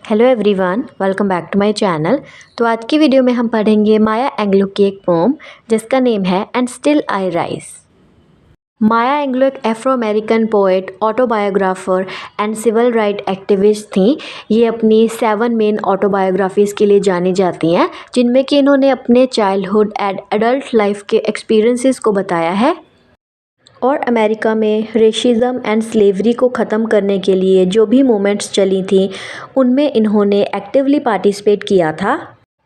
Hello everyone, welcome back to my channel. तो आज की वीडियो में हम पढ़ेंगे माया एंग्लो की एक पोम जिसका नेम है and still I rise. Maya Angelou एक Afro American poet, autobiographer and civil right activist थी। ये अपनी 7 मेन ऑटोबायोग्राफीज़ के लिए जानी जाती हैं, जिनमें कि इन्होंने अपने चाइल्डहुड एंड एडल्ट लाइफ के एक्सपीरियंसेस को बताया है और अमेरिका में रेशिज़म एंड स्लेवरी को ख़त्म करने के लिए जो भी मूवमेंट्स चली थी उनमें इन्होंने एक्टिवली पार्टिसिपेट किया था।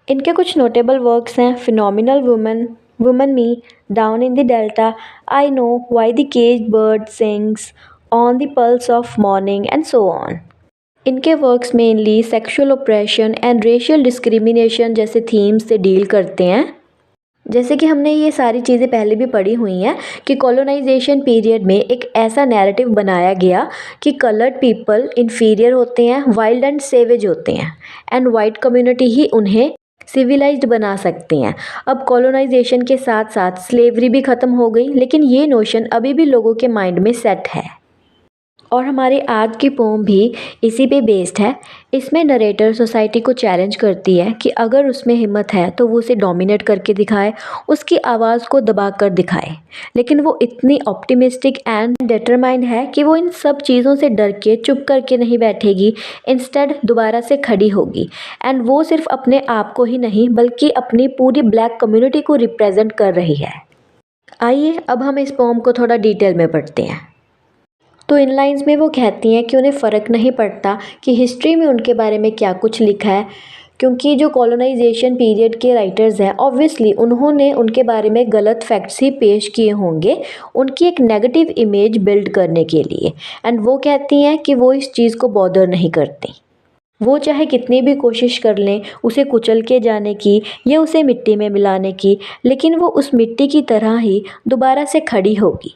इनके कुछ नोटेबल वर्क्स हैं phenomenal woman, woman me, down in the delta, I know, why the caged bird sings, on the pulse of morning and so on. इनके works mainly sexual oppression and racial discrimination जैसे themes से deal करते हैं। जैसे कि हमने ये सारी चीज़ें पहले भी पढ़ी हुई हैं कि कॉलोनाइजेशन पीरियड में एक ऐसा नैरेटिव बनाया गया कि कलर्ड पीपल इन्फीरियर होते हैं, वाइल्ड एंड सेवेज होते हैं एंड वाइट कम्युनिटी ही उन्हें सिविलाइज्ड बना सकती हैं। अब कॉलोनाइजेशन के साथ साथ स्लेवरी भी ख़त्म हो गई, लेकिन ये नोशन अभी भी लोगों के माइंड में सेट है और हमारी आज की पोम भी इसी पे बेस्ड है। इसमें नरेटर सोसाइटी को चैलेंज करती है कि अगर उसमें हिम्मत है तो वो उसे डोमिनेट करके दिखाए, उसकी आवाज़ को दबा कर दिखाए। लेकिन वो इतनी ऑप्टिमिस्टिक एंड डिटरमाइंड है कि वो इन सब चीज़ों से डर के चुप करके नहीं बैठेगी, इंस्टेड दोबारा से खड़ी होगी। एंड वो सिर्फ अपने आप को ही नहीं बल्कि अपनी पूरी ब्लैक कम्युनिटी को रिप्रेजेंट कर रही है। आइए अब हम इस पोम को थोड़ा डिटेल में पढ़ते हैं। तो इन लाइंस में वो कहती हैं कि उन्हें फ़र्क नहीं पड़ता कि हिस्ट्री में उनके बारे में क्या कुछ लिखा है, क्योंकि जो कॉलोनाइजेशन पीरियड के राइटर्स हैं ऑब्वियसली उन्होंने उनके बारे में गलत फैक्ट्स ही पेश किए होंगे उनकी एक नेगेटिव इमेज बिल्ड करने के लिए। एंड वो कहती हैं कि वो इस चीज़ को बॉदर नहीं करती। वो चाहे कितनी भी कोशिश कर लें उसे कुचल के जाने की या उसे मिट्टी में मिलाने की, लेकिन वो उस मिट्टी की तरह ही दोबारा से खड़ी होगी।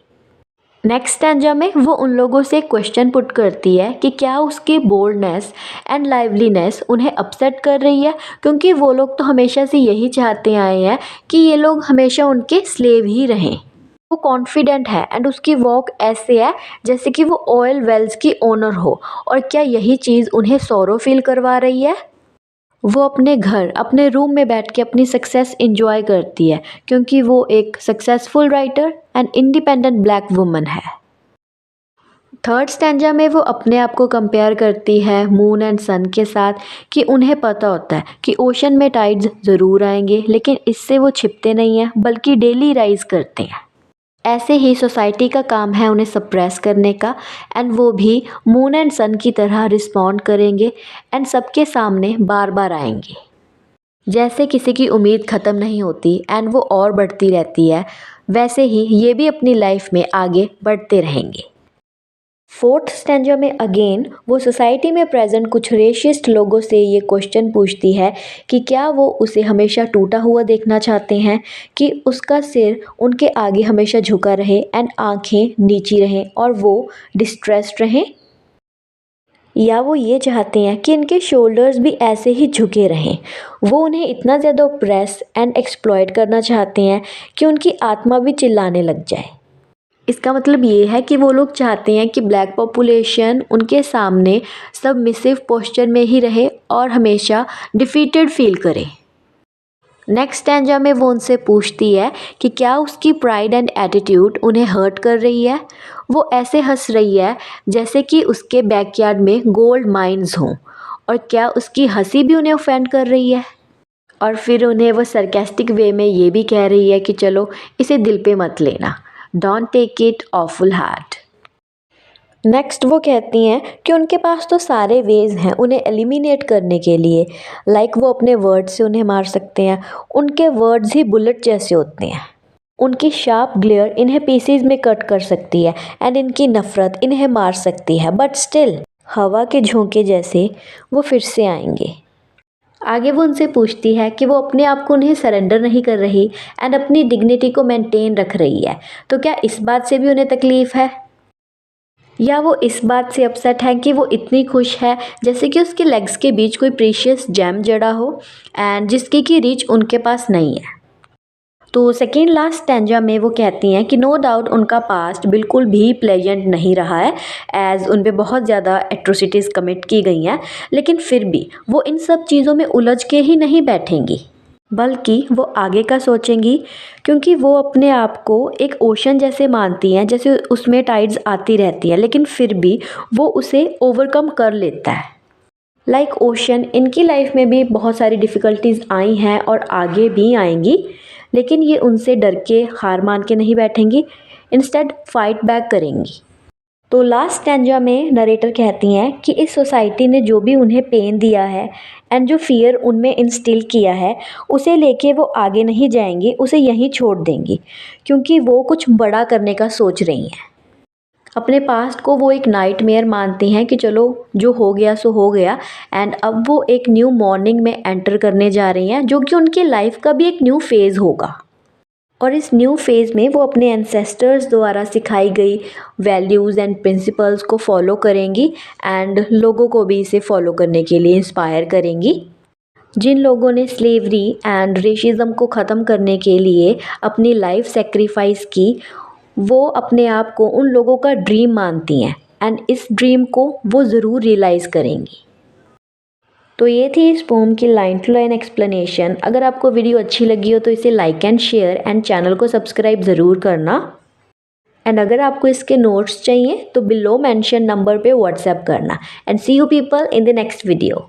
नेक्स्ट स्टैंजा में वो उन लोगों से क्वेश्चन पुट करती है कि क्या उसकी बोल्डनेस एंड लाइवलीनेस उन्हें अपसेट कर रही है, क्योंकि वो लोग तो हमेशा से यही चाहते आए हैं कि ये लोग हमेशा उनके स्लेव ही रहें। वो कॉन्फिडेंट है एंड उसकी वॉक ऐसे है जैसे कि वो ऑयल वेल्स की ओनर हो, और क्या यही चीज़ उन्हें सौरो फील करवा रही है। वो अपने घर अपने रूम में बैठ के अपनी सक्सेस इंजॉय करती है, क्योंकि वो एक successful writer and independent black woman है। थर्ड स्टैंजा में वो अपने आप को कंपेयर करती है मून एंड सन के साथ कि उन्हें पता होता है कि ओशन में टाइड्स ज़रूर आएंगे, लेकिन इससे वो छिपते नहीं हैं बल्कि डेली राइज करते हैं। ऐसे ही सोसाइटी का काम है उन्हें सप्रेस करने का, एंड वो भी मून एंड सन की तरह रिस्पॉन्ड करेंगे एंड सबके सामने बार बार आएंगे। जैसे किसी की उम्मीद ख़त्म नहीं होती एंड वो और बढ़ती रहती है, वैसे ही ये भी अपनी लाइफ में आगे बढ़ते रहेंगे। फोर्थ स्टैंजा में अगेन वो सोसाइटी में प्रेजेंट कुछ रेशिस्ट लोगों से ये क्वेश्चन पूछती है कि क्या वो उसे हमेशा टूटा हुआ देखना चाहते हैं, कि उसका सिर उनके आगे हमेशा झुका रहे एंड आंखें नीची रहें और वो डिस्ट्रेस्ड रहें, या वो ये चाहते हैं कि इनके शोल्डर्स भी ऐसे ही झुके रहें। वो उन्हें इतना ज़्यादा ऑप्रेस एंड एक्सप्लॉयट करना चाहते हैं कि उनकी आत्मा भी चिल्लाने लग जाए। इसका मतलब ये है कि वो लोग चाहते हैं कि ब्लैक पॉपुलेशन उनके सामने सबमिसिव पोस्चर में ही रहे और हमेशा डिफीटेड फील करे। नेक्स्ट स्टैंजा में वो उनसे पूछती है कि क्या उसकी प्राइड एंड एटीट्यूड उन्हें हर्ट कर रही है। वो ऐसे हंस रही है जैसे कि उसके बैकयार्ड में गोल्ड माइंस हों, और क्या उसकी हंसी भी उन्हें ऑफेंड कर रही है। और फिर उन्हें वो सरकास्टिक वे में ये भी कह रही है कि चलो इसे दिल पे मत लेना, don't take it awful heart. Next वो कहती हैं कि उनके पास तो सारे वेज हैं उन्हें एलिमिनेट करने के लिए, लाइक वो अपने वर्ड्स से उन्हें मार सकते हैं। उनके वर्ड्स ही बुलेट जैसे होते हैं, उनकी शार्प ग्लेयर इन्हें पीसीज में कट कर सकती है एंड इनकी नफ़रत इन्हें मार सकती है, बट स्टिल हवा के झोंके जैसे वो फिर से आएंगे। आगे वो उनसे पूछती है कि वो अपने आप को उन्हें सरेंडर नहीं कर रही एंड अपनी डिग्निटी को मेंटेन रख रही है, तो क्या इस बात से भी उन्हें तकलीफ़ है, या वो इस बात से अपसेट है कि वो इतनी खुश है जैसे कि उसके लेग्स के बीच कोई प्रीशियस जेम जड़ा हो एंड जिसकी की रीच उनके पास नहीं है। तो सेकेंड लास्ट स्टैंजा में वो कहती हैं कि नो डाउट उनका पास्ट बिल्कुल भी प्लेजेंट नहीं रहा है, एज़ उन पे बहुत ज़्यादा एट्रोसिटीज़ कमिट की गई हैं, लेकिन फिर भी वो इन सब चीज़ों में उलझ के ही नहीं बैठेंगी, बल्कि वो आगे का सोचेंगी, क्योंकि वो अपने आप को एक ओशन जैसे मानती हैं, जैसे उसमें टाइड्स आती रहती हैं, लेकिन फिर भी वो उसे ओवरकम कर लेता है। लाइक ओशन, इनकी लाइफ में भी बहुत सारी डिफ़िकल्टीज़ आई हैं और आगे भी आएंगी, लेकिन ये उनसे डर के हार मान के नहीं बैठेंगी, इंस्टेड फाइट बैक करेंगी। तो लास्ट स्टैंजा में नरेटर कहती हैं कि इस सोसाइटी ने जो भी उन्हें पेन दिया है एंड जो फियर उनमें इंस्टिल किया है, उसे लेके वो आगे नहीं जाएंगी, उसे यहीं छोड़ देंगी, क्योंकि वो कुछ बड़ा करने का सोच रही हैं। अपने पास्ट को वो एक नाइटमेयर मानती हैं कि चलो जो हो गया सो हो गया, एंड अब वो एक न्यू मॉर्निंग में एंटर करने जा रही हैं, जो कि उनकी लाइफ का भी एक न्यू फेज़ होगा। और इस न्यू फेज़ में वो अपने एंसेस्टर्स द्वारा सिखाई गई वैल्यूज़ एंड प्रिंसिपल्स को फॉलो करेंगी एंड लोगों को भी इसे फॉलो करने के लिए इंस्पायर करेंगी। जिन लोगों ने स्लेवरी एंड रेशिज़म को ख़त्म करने के लिए अपनी लाइफ सेक्रीफाइस की, वो अपने आप को उन लोगों का ड्रीम मानती हैं एंड इस ड्रीम को वो ज़रूर रियलाइज़ करेंगी। तो ये थी इस पोम की लाइन टू लाइन एक्सप्लेनेशन। अगर आपको वीडियो अच्छी लगी हो तो इसे like and share and channel को सब्सक्राइब ज़रूर करना। एंड अगर आपको इसके नोट्स चाहिए तो बिलो मेंशन नंबर पे व्हाट्सएप करना। And see you people in the next video.